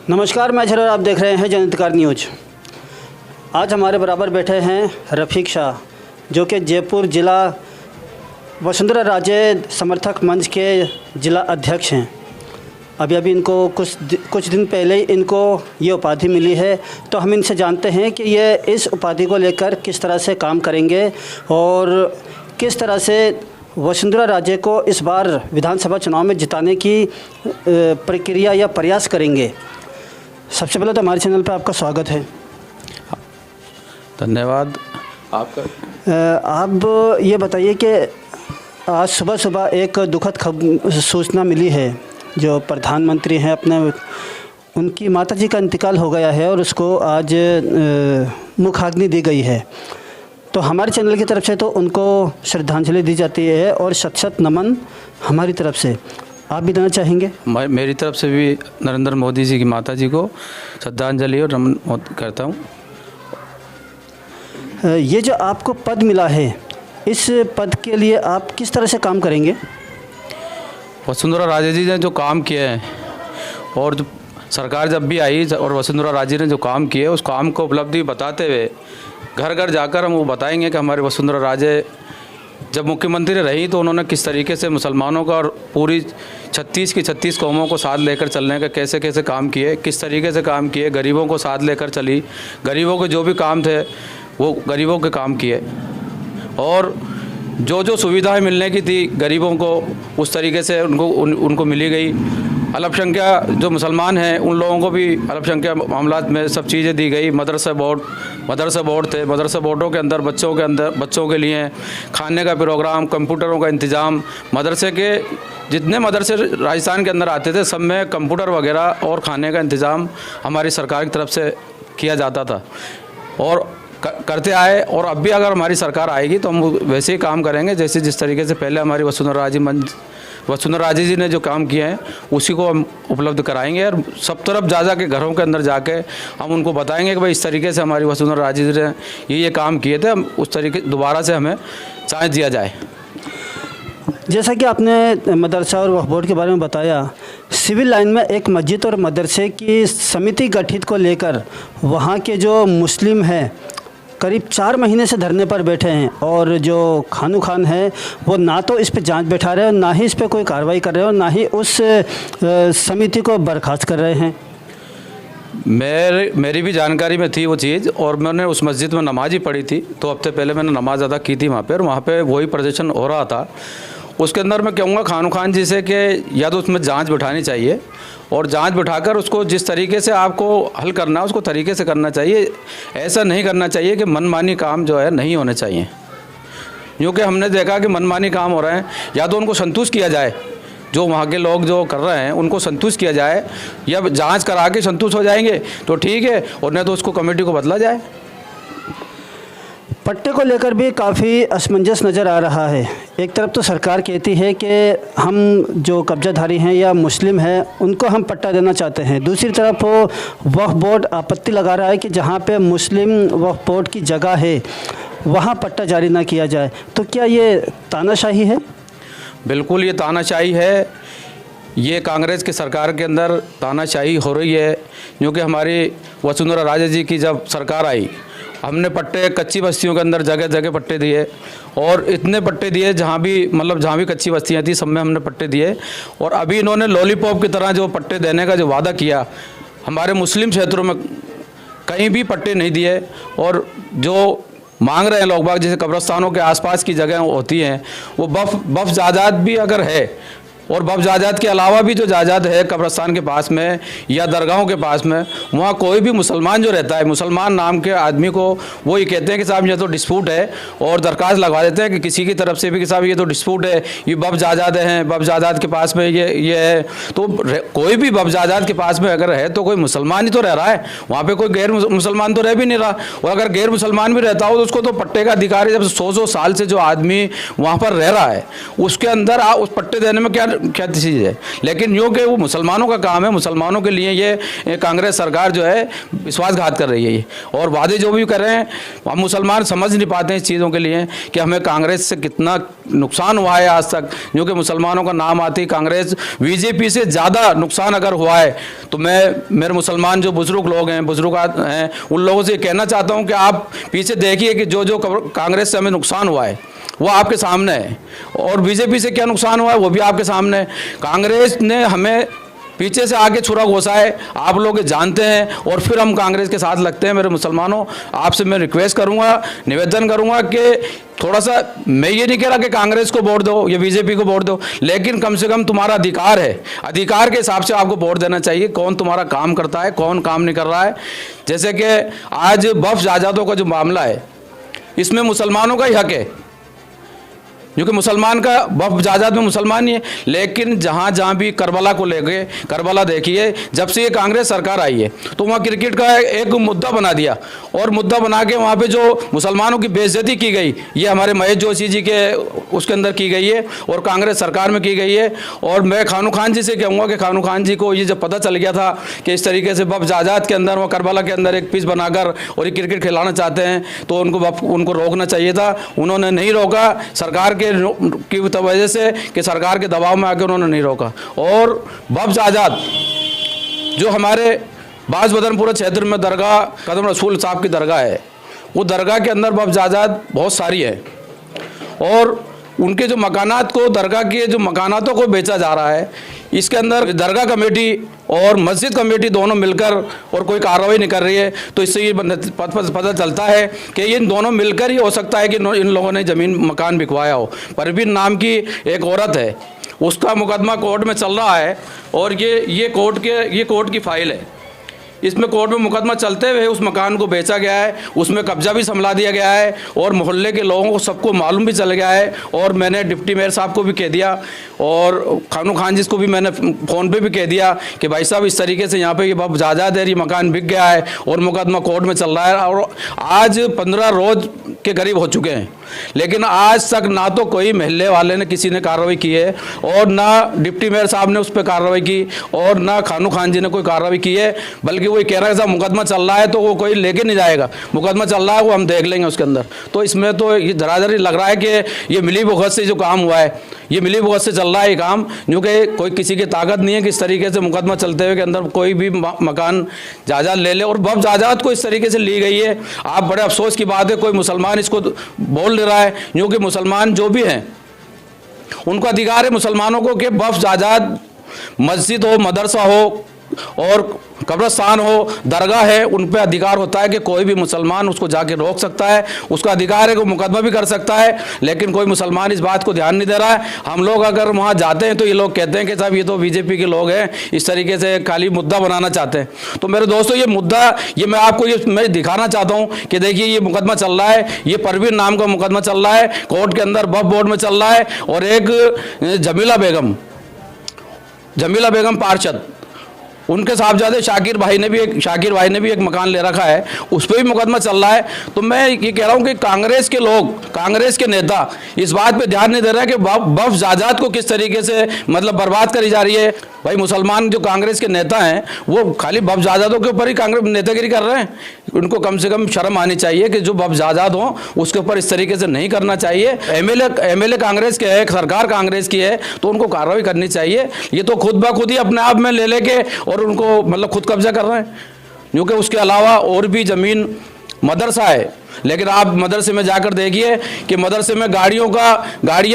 नमस्कार, मैं झर और आप देख रहे हैं जनहितकारी न्यूज। आज हमारे बराबर बैठे हैं रफ़ीक शाह, जो कि जयपुर ज़िला वसुंधरा राजे समर्थक मंच के ज़िला अध्यक्ष हैं। अभी इनको कुछ दिन पहले ही इनको ये उपाधि मिली है, तो हम इनसे जानते हैं कि ये इस उपाधि को लेकर किस तरह से काम करेंगे और किस तरह से वसुंधरा राजे को इस बार विधानसभा चुनाव में जिताने की प्रक्रिया या प्रयास करेंगे। सबसे पहले तो हमारे चैनल पर आपका स्वागत है। धन्यवाद आपका। आप ये बताइए कि आज सुबह एक दुखद सूचना मिली है। जो प्रधानमंत्री हैं उनकी माताजी का इंतकाल हो गया है और उसको आज मुखाग्नि दी गई है। तो हमारे चैनल की तरफ से तो उनको श्रद्धांजलि दी जाती है और शत नमन हमारी तरफ से। आप भी देना चाहेंगे? मेरी तरफ से भी नरेंद्र मोदी जी की माताजी को श्रद्धांजलि और नमन करता हूँ। ये जो आपको पद मिला है, इस पद के लिए आप किस तरह से काम करेंगे? वसुंधरा राजे जी ने जो काम किए हैं और जो सरकार जब भी आई और वसुंधरा राजे ने जो काम किए उस काम को उपलब्धि बताते हुए घर घर जाकर हम वो बताएंगे कि हमारे वसुंधरा राजे जब मुख्यमंत्री रही तो उन्होंने किस तरीके से मुसलमानों का और पूरी 36 की 36 कौमों को साथ लेकर चलने का कैसे कैसे काम किए, किस तरीके से काम किए, गरीबों को साथ लेकर चली, गरीबों के जो भी काम थे वो गरीबों के काम किए और जो सुविधाएं मिलने की थी गरीबों को उस तरीके से उनको मिली गई। अल्पसंख्यक जो मुसलमान हैं उन लोगों को भी अल्पसंख्यक मामलात में सब चीज़ें दी गई। मदरसा बोर्ड थे, मदरसा बोर्डों के अंदर बच्चों के लिए खाने का प्रोग्राम, कंप्यूटरों का इंतज़ाम, मदरसे के जितने मदरसे राजस्थान के अंदर आते थे सब में कंप्यूटर वगैरह और खाने का इंतज़ाम हमारी सरकार की तरफ से किया जाता था और करते आए। और अब भी अगर हमारी सरकार आएगी तो हम वैसे ही काम करेंगे जैसे जिस तरीके से पहले हमारी वसुंधरा राजे जी ने जो काम किए हैं उसी को हम उपलब्ध कराएंगे और सब तरफ जा के घरों के अंदर जाके हम उनको बताएंगे कि भाई इस तरीके से हमारी वसुंधरा राजे जी ने ये काम किए थे, हम उस तरीके दोबारा से हमें चांस दिया जाए। जैसा कि आपने मदरसा और वक्फ बोर्ड के बारे में बताया, सिविल लाइन में एक मस्जिद और मदरसे की समिति गठित को लेकर वहाँ के जो मुस्लिम हैं करीब 4 महीने से धरने पर बैठे हैं और जो खानू खान है वो ना तो इस पे जांच बैठा रहे हैं और ना ही इस पे कोई कार्रवाई कर रहे हैं और ना ही उस समिति को बर्खास्त कर रहे हैं। मेरी भी जानकारी में थी वो चीज़ और मैंने उस मस्जिद में नमाज ही पढ़ी थी। 2 हफ्ते पहले मैंने नमाज अदा की थी वहाँ पर और वहाँ पर वही प्रदर्शन हो रहा था। उसके अंदर मैं कहूँगा खानू खान जी से कि या तो उसमें जांच बिठानी चाहिए और जांच बिठाकर उसको जिस तरीके से आपको हल करना है उसको तरीके से करना चाहिए। ऐसा नहीं करना चाहिए कि मनमानी काम जो है नहीं होने चाहिए, क्योंकि हमने देखा कि मनमानी काम हो रहे हैं। या तो उनको संतुष्ट किया जाए, जो वहाँ के लोग जो कर रहे हैं उनको संतुष्ट किया जाए, या जांच करा के संतुष्ट हो जाएंगे तो ठीक है और नहीं तो उसको कमेटी को बदला जाए। पट्टे को लेकर भी काफ़ी असमंजस नज़र आ रहा है। एक तरफ तो सरकार कहती है कि हम जो कब्जाधारी हैं या मुस्लिम हैं उनको हम पट्टा देना चाहते हैं, दूसरी तरफ वक्फ बोर्ड आपत्ति लगा रहा है कि जहां पे मुस्लिम वक्फ बोर्ड की जगह है वहां पट्टा जारी ना किया जाए। तो क्या ये तानाशाही है? बिल्कुल ये तानाशाही है। ये कांग्रेस की सरकार के अंदर तानाशाही हो रही है, क्योंकि हमारी वसुंधरा राजे जी की जब सरकार आई हमने पट्टे कच्ची बस्तियों के अंदर जगह जगह पट्टे दिए और इतने पट्टे दिए जहाँ भी कच्ची बस्तियाँ थी सब में हमने पट्टे दिए। और अभी इन्होंने लॉलीपॉप की तरह जो पट्टे देने का जो वादा किया हमारे मुस्लिम क्षेत्रों में कहीं भी पट्टे नहीं दिए। और जो मांग रहे हैं लोग बाग, जैसे कब्रिस्तानों के आसपास की जगह होती हैं वो वक्फ जायदाद भी अगर है और वक्फ जायदाद के अलावा भी जो जायदाद है कब्रिस्तान के पास में या दरगाहों के पास में, वहाँ कोई भी मुसलमान जो रहता है, मुसलमान नाम के आदमी को वो ये कहते हैं कि साहब ये तो डिस्प्यूट है और दरख्वास्त लगवा देते हैं कि किसी की तरफ से भी कि साहब ये तो डिस्प्यूट है, ये वक्फ जायदाद हैं, वक्फ जायदाद के पास में ये है। तो कोई भी वक्फ जायदाद के पास में अगर है तो कोई मुसलमान ही तो रह रहा है, वहाँ पर कोई गैर मुसलमान तो रह भी नहीं रहा। और अगर गैर मुसलमान भी रहता हो तो उसको तो पट्टे का अधिकार है। जब 100 साल से जो आदमी वहाँ पर रह रहा है उसके अंदर उस पट्टे देने में क्या क्या चीज़ है, लेकिन यूँ कि वो मुसलमानों का काम है, मुसलमानों के लिए ये कांग्रेस सरकार जो है विश्वासघात कर रही है ये, और वादे जो भी कर रहे हैं हम मुसलमान समझ नहीं पाते हैं इस चीज़ों के लिए कि हमें कांग्रेस से कितना नुकसान हुआ है आज तक। जो कि मुसलमानों का नाम आती कांग्रेस, बीजेपी से ज़्यादा नुकसान अगर हुआ है तो मैं मेरे मुसलमान जो बुजुर्ग लोग हैं, बुजुर्ग हैं, उन लोगों से कहना चाहता हूं कि आप पीछे देखिए कि जो जो कांग्रेस से हमें नुकसान हुआ है वो आपके सामने है, और बीजेपी से क्या नुकसान हुआ है वो भी आपके सामने है। कांग्रेस ने हमें पीछे से आके छुरा घोसा है, आप लोग जानते हैं, और फिर हम कांग्रेस के साथ लगते हैं। मेरे मुसलमानों, आपसे मैं रिक्वेस्ट करूंगा, निवेदन करूंगा कि थोड़ा सा, मैं ये नहीं कह रहा कि कांग्रेस को वोट दो या बीजेपी को वोट दो, लेकिन कम से कम तुम्हारा अधिकार है, अधिकार के हिसाब से आपको वोट देना चाहिए। कौन तुम्हारा काम करता है, कौन काम नहीं कर रहा है। जैसे कि आज वक्फ जायदादों का जो मामला है, इसमें मुसलमानों का ही हक है, क्योंकि मुसलमान का वक्फ जायदाद में मुसलमान ही है। लेकिन जहाँ जहाँ भी करबला को लेके, करबला देखिए, जब से ये कांग्रेस सरकार आई है तो वहाँ क्रिकेट का एक मुद्दा बना दिया, और मुद्दा बना के वहाँ पे जो मुसलमानों की बेइज्जती की गई, ये हमारे महेश जोशी जी के उसके अंदर की गई है और कांग्रेस सरकार में की गई है। और मैं खानू खान जी से कहूँगा कि खानू खान जी को ये जब पता चल गया था कि इस तरीके से वक्फ जायदाद के अंदर, वहाँ करबला के अंदर एक पीस बनाकर और ये क्रिकेट खिलाना चाहते हैं, तो उनको रोकना चाहिए था। उन्होंने नहीं रोका, सरकार की वजह से, कि सरकार के दबाव में आकर उन्होंने नहीं रोका। और वक्फ जायदाद जो हमारे बाज बदनपुरा क्षेत्र में दरगाह कदम रसूल साहब की दरगाह है, वो दरगाह के अंदर वक्फ जायदाद बहुत सारी है, और उनके जो मकानात को, दरगाह के जो मकानातों को बेचा जा रहा है, इसके अंदर दरगाह कमेटी और मस्जिद कमेटी दोनों मिलकर और कोई कार्रवाई नहीं कर रही है। तो इससे ये पता चलता है कि इन दोनों मिलकर ही हो सकता है कि इन लोगों ने ज़मीन मकान बिकवाया हो। परवीन नाम की एक औरत है, उसका मुकदमा कोर्ट में चल रहा है, और ये कोर्ट की फाइल है। इसमें कोर्ट में मुकदमा चलते हुए उस मकान को बेचा गया है, उसमें कब्जा भी संभला दिया गया है, और मोहल्ले के लोगों को सबको मालूम भी चल गया है। और मैंने डिप्टी मेयर साहब को भी कह दिया, और खानू खान जी को भी मैंने फ़ोन पे भी कह दिया कि भाई साहब इस तरीके से यहाँ पे ये वक्फ जायदाद है, ये मकान बिक गया है और मुकदमा कोर्ट में चल रहा है। और आज 15 रोज़ के करीब हो चुके हैं, लेकिन आज तक ना तो कोई महल्ले वाले ने, किसी ने कार्रवाई की है, और ना डिप्टी मेयर साहब ने उस पर कार्रवाई की, और ना खानू खान जी ने कोई कार्रवाई की है। बल्कि वो कह रहा है साहब मुकदमा चल रहा है तो वो कोई लेके नहीं जाएगा, मुकदमा चल रहा है वो हम देख लेंगे उसके अंदर। तो इसमें तो ये धराधरी लग रहा है कि ये मिली भुगत से जो काम हुआ है, ये मिली भुगत से चल रहा है ये काम, क्योंकि कोई किसी की ताकत नहीं है कि इस तरीके से मुकदमा चलते हुए के अंदर कोई भी मकान जायदाद ले ले। और वक्फ जायदाद को इस तरीके से ली गई है। आप बड़े अफसोस की बात है, कोई मुसलमान इसको बोल नहीं रहा है, क्योंकि मुसलमान जो भी हैं उनको अधिकार है मुसलमानों को कि वक्फ जायदाद, मस्जिद हो, मदरसा हो और कब्रस्तान हो, दरगाह है, उन पर अधिकार होता है कि कोई भी मुसलमान उसको जाके रोक सकता है, उसका अधिकार है कि मुकदमा भी कर सकता है। लेकिन कोई मुसलमान इस बात को ध्यान नहीं दे रहा है। हम लोग अगर वहाँ जाते हैं तो ये लोग कहते हैं कि साहब ये तो बीजेपी के लोग हैं, इस तरीके से खाली मुद्दा बनाना चाहते हैं। तो मेरे दोस्तों, ये मुद्दा, ये मैं आपको मैं दिखाना चाहता हूँ कि देखिए ये मुकदमा चल रहा है, ये परवीन नाम का मुकदमा चल रहा है, कोर्ट के अंदर वक्फ बोर्ड में चल रहा है। और एक जमीला बेगम पार्षद, उनके साहबजादे शाकिर भाई ने भी एक मकान ले रखा है, उस पर भी मुकदमा चल रहा है। तो मैं ये कह रहा हूँ कि कांग्रेस के लोग, कांग्रेस के नेता इस बात पे ध्यान नहीं दे रहा है कि वक्फ जायदाद को किस तरीके से मतलब बर्बाद करी जा रही है। भाई मुसलमान जो कांग्रेस के नेता हैं वो खाली वक्फ जायदादों के ऊपर ही कांग्रेस नेतागिरी कर रहे हैं। उनको कम से कम शर्म आनी चाहिए कि जो वक्फ जायदाद हो उसके ऊपर इस तरीके से नहीं करना चाहिए। एमएलए कांग्रेस के है, सरकार कांग्रेस की है, तो उनको कार्रवाई करनी चाहिए। ये तो खुद ब खुद ही अपने आप में ले लेके और उनको मतलब खुद कब्जा कर रहे हैं, क्योंकि उसके अलावा और भी ज़मीन, मदरसा है। लेकिन आप मदरसे में जाकर देखिए कि मदरसे में गाड़ियाँ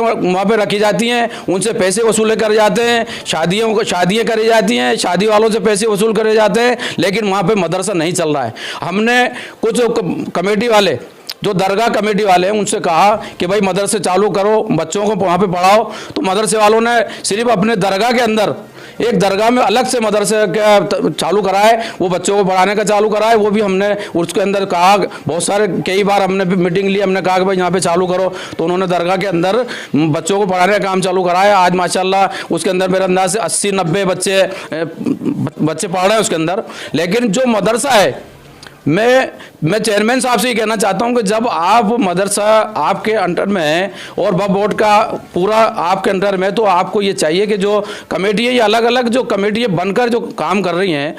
वहाँ पे रखी जाती हैं, उनसे पैसे वसूले करे जाते हैं, शादियाँ करी जाती हैं, शादी वालों से पैसे वसूल करे जाते हैं, लेकिन वहाँ पे मदरसा नहीं चल रहा है। हमने कुछ कमेटी वाले, जो दरगाह कमेटी वाले हैं, उनसे कहा कि भाई मदरसे चालू करो, बच्चों को वहाँ पे पढ़ाओ। तो मदरसे वालों ने सिर्फ अपने दरगाह के अंदर एक दरगाह में अलग से मदरसे का चालू करा है, वो बच्चों को पढ़ाने का चालू करा है। वो भी हमने उसके अंदर कहा, बहुत सारे कई बार हमने मीटिंग ली, हमने कहा कि भाई यहाँ पे चालू करो, तो उन्होंने दरगाह के अंदर बच्चों को पढ़ाने का काम चालू करा है। आज माशाल्लाह उसके अंदर मेरे अंदाज से 80-90 बच्चे पढ़ रहे हैं उसके अंदर। लेकिन जो मदरसा है मैं चेयरमैन साहब से ये कहना चाहता हूँ कि जब आप मदरसा आपके अंडर में है और वक्फ बोर्ड का पूरा आपके अंडर में, तो आपको ये चाहिए कि जो कमेटी है, ये अलग अलग जो कमेटी बनकर जो काम कर रही हैं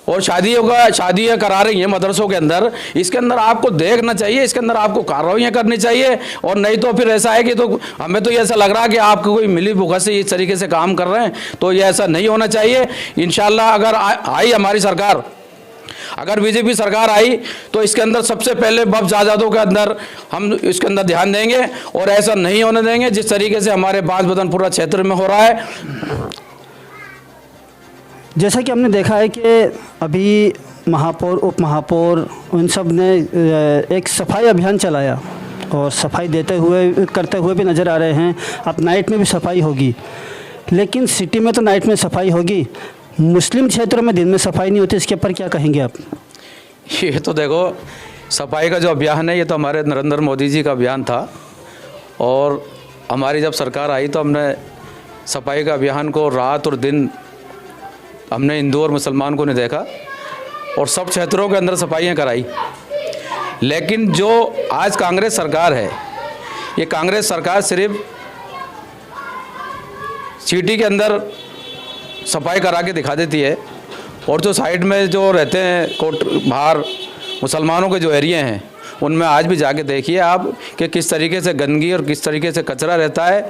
और शादियाँ करा रही हैं मदरसों के अंदर, इसके अंदर आपको देखना चाहिए, इसके अंदर आपको कार्रवाइयाँ करनी चाहिए। और नहीं तो फिर ऐसा है कि तो हमें तो ये ऐसा लग रहा है कि आपको कोई मिली भुगत से इस तरीके से काम कर रहे हैं, तो ये ऐसा नहीं होना चाहिए। इंशाल्लाह अगर आई हमारी सरकार, अगर बीजेपी सरकार आई तो इसके अंदर सबसे पहले वक्फ जायदादों के अंदर हम इसके अंदर ध्यान देंगे और ऐसा नहीं होने देंगे जिस तरीके से हमारे बांसबदनपुरा क्षेत्र में हो रहा है। जैसा कि हमने देखा है कि अभी महापौर, उप महापौर, उन सब ने एक सफाई अभियान चलाया और सफाई करते हुए भी नज़र आ रहे हैं। अब नाइट में भी सफाई होगी, लेकिन सिटी में तो नाइट में सफाई होगी, मुस्लिम क्षेत्रों में दिन में सफाई नहीं होती। इसके ऊपर क्या कहेंगे आप? ये तो देखो, सफाई का जो अभियान है ये तो हमारे नरेंद्र मोदी जी का अभियान था और हमारी जब सरकार आई तो हमने सफाई का अभियान को रात और दिन हमने हिंदू और मुसलमान को नहीं देखा और सब क्षेत्रों के अंदर सफाइयाँ कराई। लेकिन जो आज कांग्रेस सरकार है, ये कांग्रेस सरकार सिर्फ सिटी के अंदर सफाई करा के दिखा देती है और जो साइड में जो रहते हैं कोट बाहर मुसलमानों के जो एरिया हैं उनमें आज भी जाके देखिए आप कि किस तरीके से गंदगी और किस तरीके से कचरा रहता है।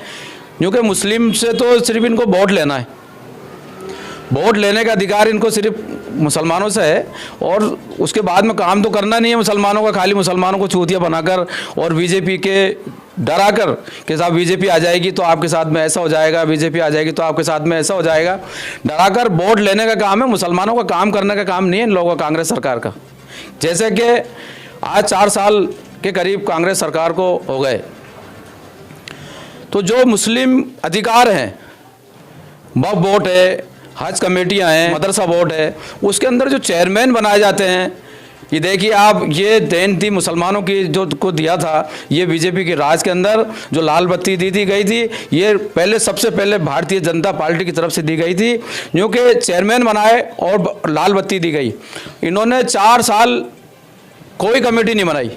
क्योंकि मुस्लिम से तो सिर्फ इनको वोट लेना है, वोट लेने का अधिकार इनको सिर्फ मुसलमानों से है और उसके बाद में काम तो करना नहीं है मुसलमानों का, खाली मुसलमानों को चूतिया बनाकर और बीजेपी के डरा कर कि साहब बीजेपी आ जाएगी तो आपके साथ में ऐसा हो जाएगा, बीजेपी आ जाएगी तो आपके साथ में ऐसा हो जाएगा, डरा कर वोट लेने का काम है। मुसलमानों का काम करने का काम नहीं है इन लोगों का, कांग्रेस सरकार का। जैसे कि आज 4 साल के करीब कांग्रेस सरकार को हो गए, तो जो मुस्लिम अधिकार हैं, वक्फ बोर्ड है, हज कमेटियां हैं, मदरसा बोर्ड है, उसके अंदर जो चेयरमैन बनाए जाते हैं, ये देखिए आप, ये देन थी मुसलमानों की जो को दिया था, ये बीजेपी के राज के अंदर जो लाल बत्ती दी गई थी, ये पहले सबसे पहले भारतीय जनता पार्टी की तरफ से दी गई थी, जो कि चेयरमैन बनाए और लाल बत्ती दी गई। इन्होंने 4 साल कोई कमेटी नहीं बनाई,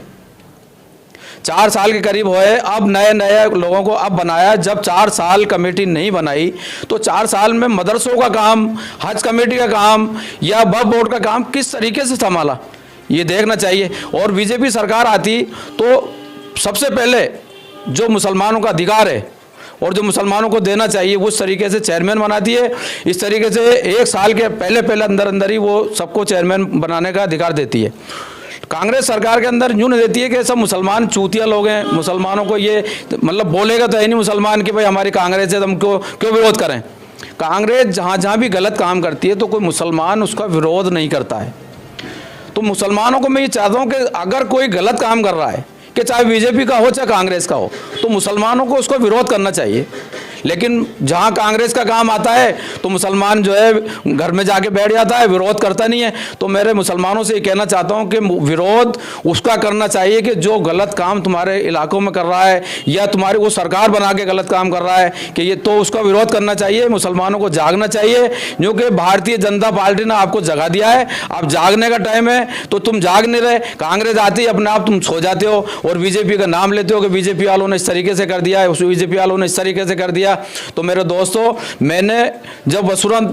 4 साल के करीब हुए, अब नए लोगों को अब बनाया। जब 4 साल कमेटी नहीं बनाई तो 4 साल में मदरसों का काम, हज कमेटी का काम या वक्फ बोर्ड का काम किस तरीके से संभाला, ये देखना चाहिए। और बीजेपी सरकार आती तो सबसे पहले जो मुसलमानों का अधिकार है और जो मुसलमानों को देना चाहिए उस तरीके से चेयरमैन बनाती है। इस तरीके से 1 साल के पहले अंदर ही वो सबको चेयरमैन बनाने का अधिकार देती है। कांग्रेस सरकार के अंदर यूँ नहीं देती है कि सब मुसलमान चूतिया लोग हैं, मुसलमानों को ये मतलब बोलेगा तो है नहीं मुसलमान कि भाई हमारी कांग्रेस है तो हम क्यों विरोध करें। कांग्रेस जहाँ भी गलत काम करती है तो कोई मुसलमान उसका विरोध नहीं करता है। तो मुसलमानों को मैं ये चाहता हूँ कि अगर कोई गलत काम कर रहा है, कि चाहे बीजेपी का हो चाहे कांग्रेस का हो, तो मुसलमानों को उसको विरोध करना चाहिए। लेकिन जहाँ कांग्रेस का काम आता है तो मुसलमान जो है घर में जाके बैठ जाता है, विरोध करता नहीं है। तो मेरे मुसलमानों से ये कहना चाहता हूँ कि विरोध उसका करना चाहिए कि जो गलत काम तुम्हारे इलाकों में कर रहा है या तुम्हारी वो सरकार बना के गलत काम कर रहा है, कि ये तो उसका विरोध करना चाहिए। मुसलमानों को जागना चाहिए, क्योंकि भारतीय जनता पार्टी ने आपको जगा दिया है। अब जागने का टाइम है तो तुम जाग नहीं रहे। कांग्रेस आती है अपने आप तुम सो जाते हो और बीजेपी का नाम लेते हो कि बीजेपी वालों ने इस तरीके से कर दिया है, उस बीजेपी वालों ने इस तरीके से कर दिया। तो मेरे दोस्तों, मैंने जब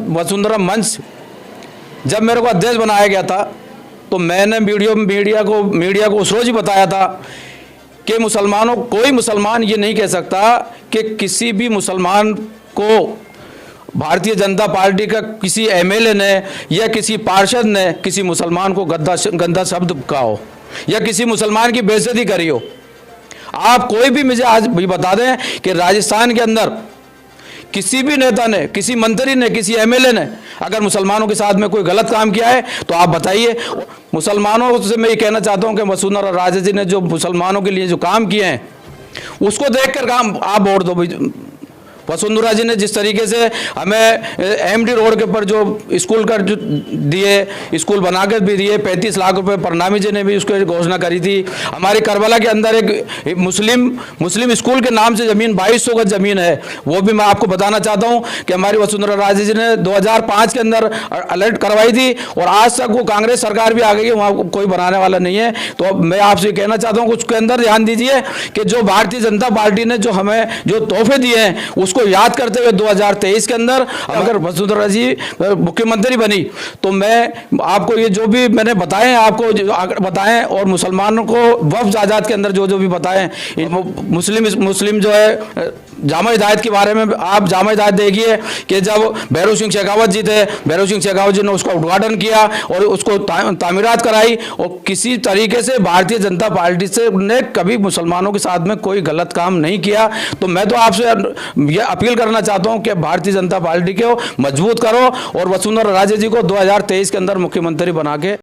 वसुंधरा मंच जब मेरे को अध्यक्ष बनाया गया था तो मैंने मीडिया को उस रोज ही बताया था कि कोई मुसलमान ये नहीं कह सकता कि किसी भी मुसलमान को भारतीय जनता पार्टी का किसी एमएलए ने या किसी पार्षद ने किसी मुसलमान को गंदा शब्द कहा हो या किसी मुसलमान की बेइज्जती करी हो। आप कोई भी मुझे आज भी बता दें कि राजस्थान के अंदर किसी भी नेता ने, किसी मंत्री ने, किसी एमएलए ने अगर मुसलमानों के साथ में कोई गलत काम किया है तो आप बताइए। मुसलमानों से मैं ये कहना चाहता हूं कि वसुंधरा राजे जी ने जो मुसलमानों के लिए जो काम किए हैं उसको देखकर काम आप वोट दो वसुंधरा जी ने जिस तरीके से हमें एमडी रोड के ऊपर जो स्कूल का जो दिए, स्कूल बना कर भी दिए, 35 लाख रुपए परनामी जी ने भी उसकी घोषणा करी थी। हमारी करबला के अंदर एक मुस्लिम स्कूल के नाम से ज़मीन 2200 गज ज़मीन है, वो भी मैं आपको बताना चाहता हूँ कि हमारी वसुंधरा राजे जी ने 2005 के अंदर अलर्ट करवाई थी और आज तक वो कांग्रेस सरकार भी आ गई है, वहाँ कोई बनाने वाला नहीं है। तो अब मैं आपसे कहना चाहता हूँ उसके अंदर ध्यान दीजिए कि जो भारतीय जनता पार्टी ने जो हमें जो तोहफे दिए हैं उसको याद करते हुए 2023 के अंदर अगर वसुंधरा जी मुख्यमंत्री बनी तो मैं आपको ये जो भी मैंने बताए हैं आपको बताएं, और मुसलमानों को वक्फ आज़ाद के अंदर जो जो भी बताएं, मुस्लिम जो है जामा हिदायत के बारे में आप जामा हिदायत देखिए कि जब भैरव सिंह शेखावत जी थे, भैरव सिंह शेखावत जी ने उसका उद्घाटन किया और उसको तामीरात कराई, और किसी तरीके से भारतीय जनता पार्टी से ने कभी मुसलमानों के साथ में कोई गलत काम नहीं किया। तो मैं तो आपसे ये अपील करना चाहता हूं कि भारतीय जनता पार्टी को मजबूत करो और वसुंधरा राजे जी को 2023 के अंदर मुख्यमंत्री बना के